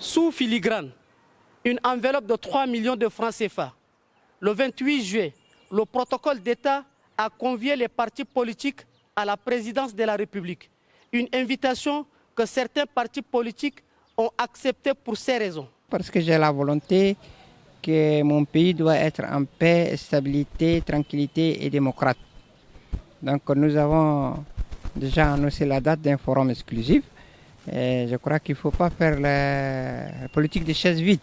Sous filigrane, une enveloppe de 3 millions de francs CFA. Le 28 juillet, le protocole d'État a convié les partis politiques à la présidence de la République. Une invitation que certains partis politiques ont acceptée pour ces raisons. Parce que j'ai la volonté que mon pays doit être en paix, stabilité, tranquillité et démocrate. Donc nous avons déjà annoncé la date d'un forum exclusif. Et je crois qu'il ne faut pas faire la politique des chaises vides.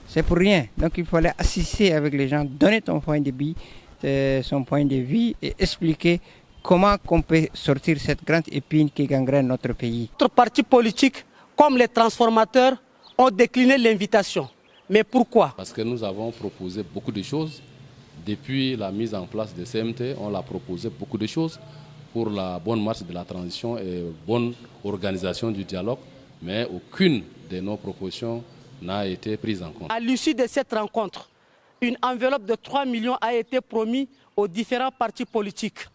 C'est pour rien. Donc il faut aller assister avec les gens, donner son point de vue et expliquer comment on peut sortir cette grande épine qui gangrène notre pays. D'autres partis politiques, comme les transformateurs, ont décliné l'invitation. Mais pourquoi? Parce que nous avons proposé beaucoup de choses. Depuis la mise en place de CMT, on a proposé beaucoup de choses pour la bonne marche de la transition et bonne organisation du dialogue. Mais aucune de nos propositions n'a été prise en compte. À l'issue de cette rencontre, une enveloppe de 3 millions a été promise aux différents partis politiques.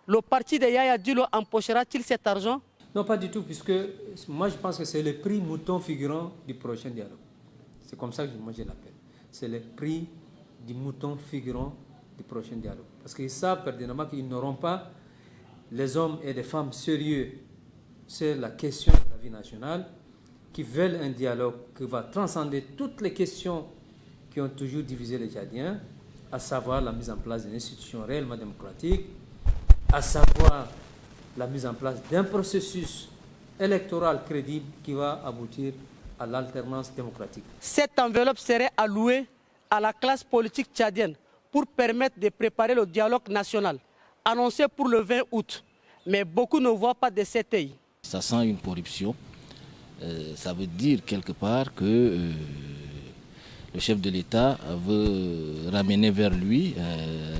Le parti de Yaya Dillo empochera-t-il cet argent? Non, pas du tout, puisque moi je pense que c'est le prix mouton figurant du prochain dialogue. C'est comme ça que moi je l'appelle. C'est le prix du mouton figurant du prochain dialogue. Parce qu'ils savent pertinemment qu'ils n'auront pas les hommes et les femmes sérieux sur la question de la vie nationale, qui veulent un dialogue qui va transcender toutes les questions qui ont toujours divisé les Tchadiens, à savoir la mise en place d'une institution réellement démocratique, à savoir la mise en place d'un processus électoral crédible qui va aboutir à l'alternance démocratique. Cette enveloppe serait allouée à la classe politique tchadienne pour permettre de préparer le dialogue national, annoncé pour le 20 août. Mais beaucoup ne voient pas de cet œil. Ça sent une corruption. Ça veut dire quelque part que le chef de l'État veut ramener vers lui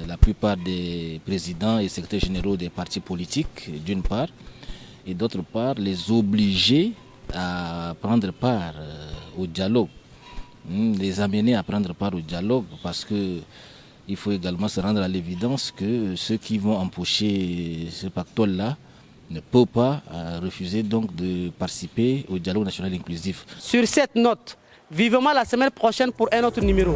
la plupart des présidents et secrétaires généraux des partis politiques, d'une part, et d'autre part, les obliger à prendre part au dialogue, les amener à prendre part au dialogue, parce qu'il faut également se rendre à l'évidence que ceux qui vont empocher ce pactole-là ne peut pas refuser donc de participer au dialogue national inclusif. Sur cette note, vivement la semaine prochaine pour un autre numéro.